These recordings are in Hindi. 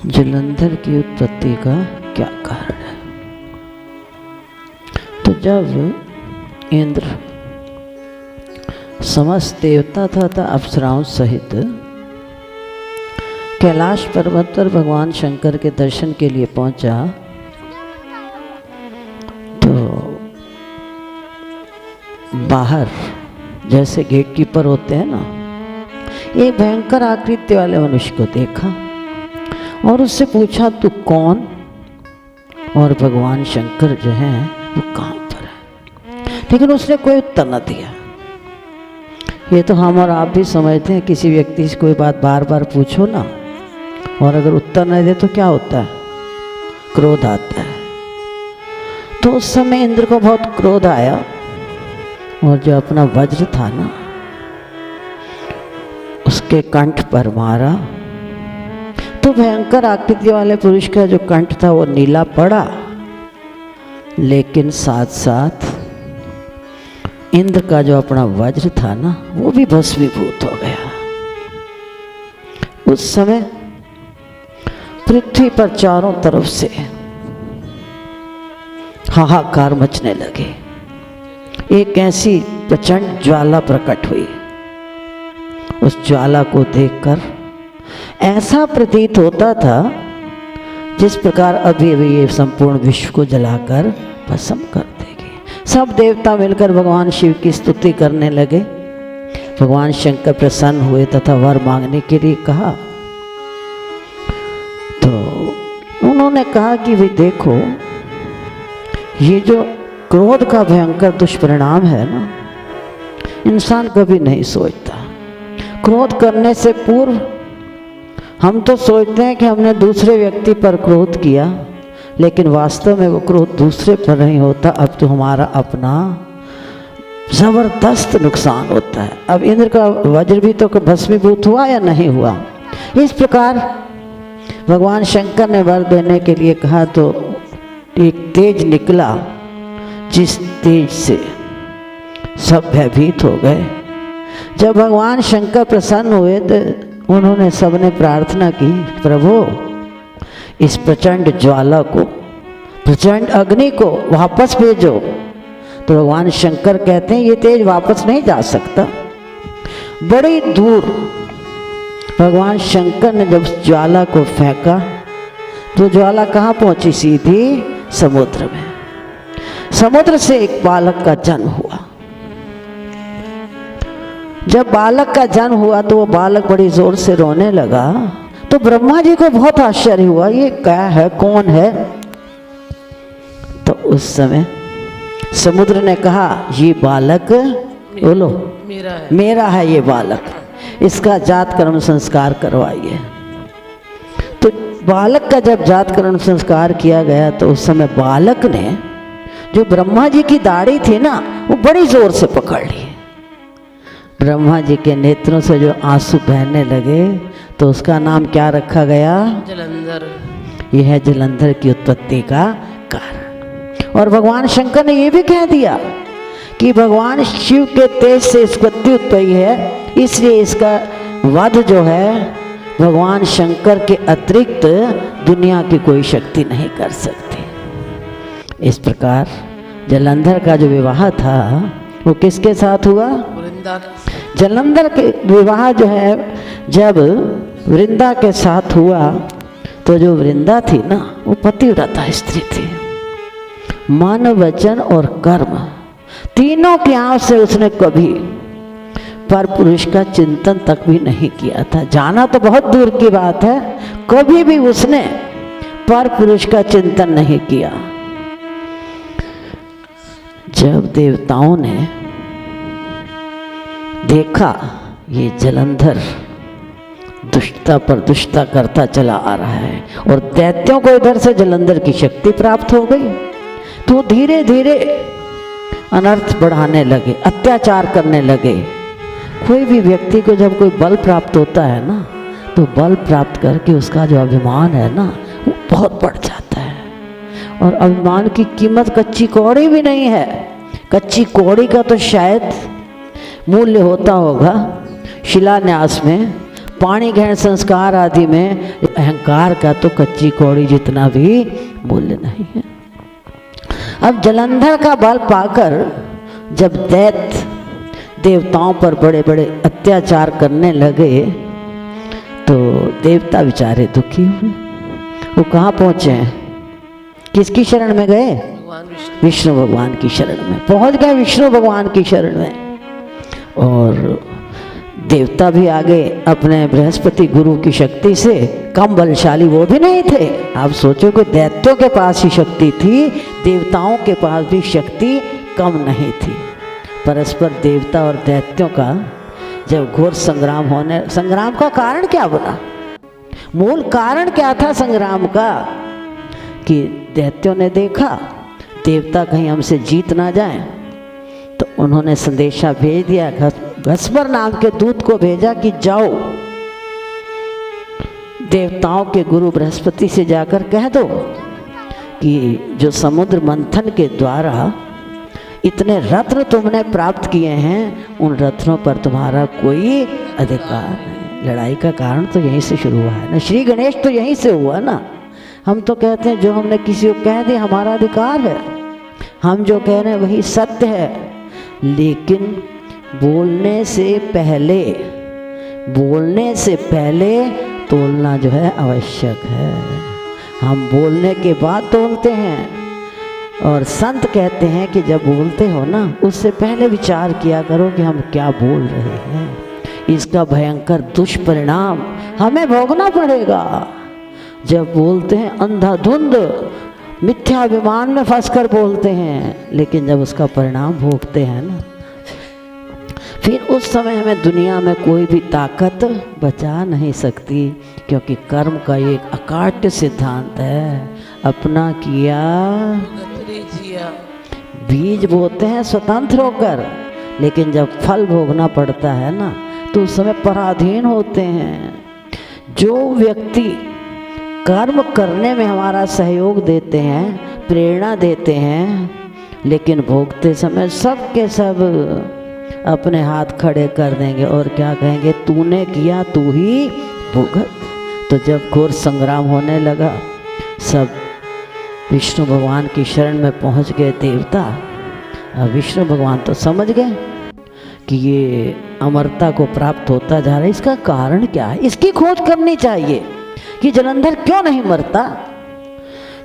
जलंधर की उत्पत्ति का क्या कारण है। तो जब इंद्र समस्त देवता तथा अप्सराओं सहित कैलाश पर्वत पर भगवान शंकर के दर्शन के लिए पहुंचा, तो बाहर जैसे गेट कीपर होते हैं ना, एक भयंकर आकृति वाले मनुष्य को देखा और उससे पूछा तू कौन, और भगवान शंकर जो हैं वो कहाँ पर है। लेकिन उसने कोई उत्तर न दिया। ये तो हम और आप भी समझते हैं, किसी व्यक्ति से कोई बात बार बार पूछो ना और अगर उत्तर नहीं दे तो क्या होता है, क्रोध आता है। तो उस समय इंद्र को बहुत क्रोध आया और जो अपना वज्र था ना उसके कंठ पर मारा, तो भयंकर आकृति वाले पुरुष का जो कंठ था वो नीला पड़ा, लेकिन साथ साथ इंद्र का जो अपना वज्र था ना वो भी भस्मीभूत हो गया। उस समय पृथ्वी पर चारों तरफ से हाहाकार मचने लगे। एक ऐसी प्रचंड ज्वाला प्रकट हुई। उस ज्वाला को देखकर ऐसा प्रतीत होता था जिस प्रकार अभी अभी ये संपूर्ण विश्व को जलाकर भस्म कर देगी। सब देवता मिलकर भगवान शिव की स्तुति करने लगे। भगवान शंकर प्रसन्न हुए तथा वर मांगने के लिए कहा। तो उन्होंने कहा कि भाई देखो, ये जो क्रोध का भयंकर दुष्परिणाम है ना, इंसान कभी नहीं सोचता। क्रोध करने से पूर्व हम तो सोचते हैं कि हमने दूसरे व्यक्ति पर क्रोध किया, लेकिन वास्तव में वो क्रोध दूसरे पर नहीं होता, अब तो हमारा अपना जबरदस्त नुकसान होता है। अब इंद्र का वज्र भी तो भस्मीभूत हुआ या नहीं हुआ। इस प्रकार भगवान शंकर ने वर देने के लिए कहा, तो एक तेज निकला जिस तेज से सब भयभीत हो गए। जब भगवान शंकर प्रसन्न हुए तो उन्होंने सबने प्रार्थना की, प्रभु इस प्रचंड ज्वाला को, प्रचंड अग्नि को वापस भेजो। तो भगवान शंकर कहते हैं ये तेज वापस नहीं जा सकता। बड़ी दूर भगवान शंकर ने जब ज्वाला को फेंका तो ज्वाला कहाँ पहुंची, सीधी समुद्र में। समुद्र से एक बालक का जन्म हुआ। जब बालक का जन्म हुआ तो वो बालक बड़ी जोर से रोने लगा। तो ब्रह्मा जी को बहुत आश्चर्य हुआ, ये क्या है, कौन है। तो उस समय समुद्र ने कहा, ये बालक बोलो मेरा है ये बालक, इसका जात कर्म संस्कार करवाइए। तो बालक का जब जात कर्म संस्कार किया गया तो उस समय बालक ने जो ब्रह्मा जी की दाढ़ी थी ना वो बड़ी जोर से पकड़ ली। ब्रह्मा जी के नेत्रों से जो आंसू बहने लगे तो उसका नाम क्या रखा गया, जलंधर। यह है जलंधर की उत्पत्ति का कारण। और भगवान शंकर ने यह भी कह दिया कि भगवान शिव के तेज से उत्पत्ति उत्पत्ति है, इसलिए इसका वध जो है भगवान शंकर के अतिरिक्त दुनिया की कोई शक्ति नहीं कर सकती। इस प्रकार जलंधर का जो विवाह था वो किसके साथ हुआ, वृंदा। जलंधर के विवाह जो है जब वृंदा के साथ हुआ तो जो वृंदा थी ना वो पतिव्रता स्त्री थी। मन, वचन और कर्म तीनों की आंख से उसने कभी पर पुरुष का चिंतन तक भी नहीं किया था। जाना तो बहुत दूर की बात है, कभी भी उसने पर पुरुष का चिंतन नहीं किया। जब देवताओं ने देखा ये जलंधर दुष्टता पर दुष्टता करता चला आ रहा है और दैत्यों को इधर से जलंधर की शक्ति प्राप्त हो गई, तो धीरे धीरे अनर्थ बढ़ाने लगे, अत्याचार करने लगे। कोई भी व्यक्ति को जब कोई बल प्राप्त होता है ना तो बल प्राप्त करके उसका जो अभिमान है ना वो बहुत बढ़ जाता है। और अभिमान की कीमत कच्ची कौड़ी भी नहीं है। कच्ची कौड़ी का तो शायद मूल्य होता होगा शिलान्यास में, पाणी ग्रहण संस्कार आदि में अहंकार का तो कच्ची कौड़ी जितना भी मूल्य नहीं है। अब जलंधर का बल पाकर जब दैत्य देवताओं पर बड़े बड़े अत्याचार करने लगे तो देवता बेचारे दुखी हुए। वो कहाँ पहुँचे हैं? किसकी शरण में गए? विष्णु भगवान की शरण में पहुँच गए, विष्णु भगवान की शरण में। और देवता भी आगे अपने बृहस्पति गुरु की शक्ति से कम बलशाली वो भी नहीं थे। आप सोचो कि दैत्यों के पास ही शक्ति थी, देवताओं के पास भी शक्ति कम नहीं थी। परस्पर देवता और दैत्यों का जब घोर संग्राम होने, संग्राम का कारण क्या बना? मूल कारण क्या था संग्राम का? कि दैत्यों ने देखा देवता कहीं हमसे जीत ना जाए, तो उन्होंने संदेशा भेज दिया, घस्पर नाम के दूत को भेजा कि जाओ देवताओं के गुरु बृहस्पति से जाकर कह दो कि जो समुद्र मंथन के द्वारा इतने रत्न तुमने प्राप्त किए हैं, उन रत्नों पर तुम्हारा कोई अधिकार नहीं। लड़ाई का कारण तो यहीं से शुरू हुआ है ना, श्री गणेश तो यहीं से हुआ ना। हम तो कहते हैं जो हमने किसी को कह दिया हमारा अधिकार है, हम जो कह रहे हैं वही सत्य है, लेकिन बोलने से पहले तोलना जो है आवश्यक है। हम बोलने के बाद तोलते हैं, और संत कहते हैं कि जब बोलते हो ना उससे पहले विचार किया करो कि हम क्या बोल रहे हैं, इसका भयंकर दुष्परिणाम हमें भोगना पड़ेगा। जब बोलते हैं अंधाधुंध मिथ्याभिमान में फंसकर बोलते हैं, लेकिन जब उसका परिणाम भोगते हैं ना, फिर उस समय हमें दुनिया में कोई भी ताकत बचा नहीं सकती, क्योंकि कर्म का एक अकाट्य सिद्धांत है, अपना किया बीज बोते हैं स्वतंत्र होकर, लेकिन जब फल भोगना पड़ता है ना तो उस समय पराधीन होते हैं। जो व्यक्ति कर्म करने में हमारा सहयोग देते हैं, प्रेरणा देते हैं, लेकिन भोगते समय सब के सब अपने हाथ खड़े कर देंगे और क्या कहेंगे, तूने किया तू ही भुगत। तो जब घोर संग्राम होने लगा, सब विष्णु भगवान की शरण में पहुंच गए देवता। अब विष्णु भगवान तो समझ गए कि ये अमरता को प्राप्त होता जा रहा है, इसका कारण क्या है, इसकी खोज करनी चाहिए कि जलंधर क्यों नहीं मरता।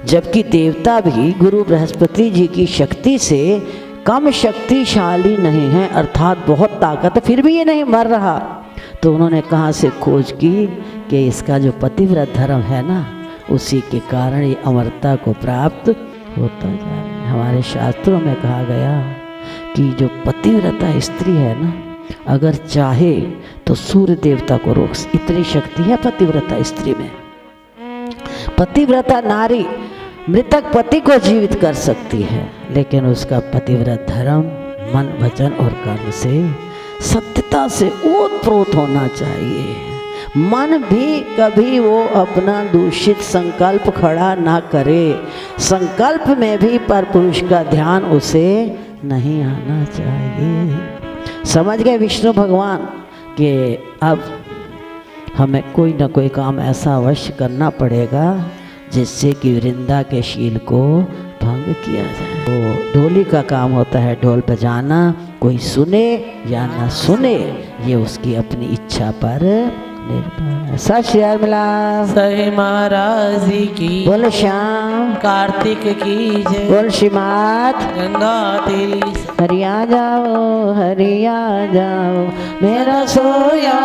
जबकि देवता भी गुरु बृहस्पति जी की शक्ति से कम शक्तिशाली नहीं है, अर्थात बहुत ताकत, फिर भी ये नहीं मर रहा। तो उन्होंने कहाँ से खोज की कि इसका जो पतिव्रत धर्म है ना, उसी के कारण ये अमरता को प्राप्त होता जा रहा है। हमारे शास्त्रों में कहा गया कि जो पतिव्रता स्त्री है ना, अगर चाहे तो सूर्य देवता को रोक, इतनी शक्ति है पतिव्रता स्त्री में। पतिव्रता नारी मृतक पति को जीवित कर सकती है, लेकिन उसका पतिव्रत धर्म मन वचन और कर्म से सत्यता से ओतप्रोत होना चाहिए। मन भी कभी वो अपना दूषित संकल्प खड़ा ना करे, संकल्प में भी पर पुरुष का ध्यान उसे नहीं आना चाहिए। समझ गए विष्णु भगवान कि अब हमें कोई ना कोई काम ऐसा अवश्य करना पड़ेगा जिससे कि वृंदा के शील को भंग किया जाए। तो ढोली का काम होता है ढोल बजाना, कोई सुने या ना सुने ये उसकी अपनी इच्छा पर निर्भर है। सत श्री अकाल। सही महाराज की बोल श्याम कार्तिक की जय। बोल श्रीमात गंगा तेरी हरिया जाओ मेरा सोया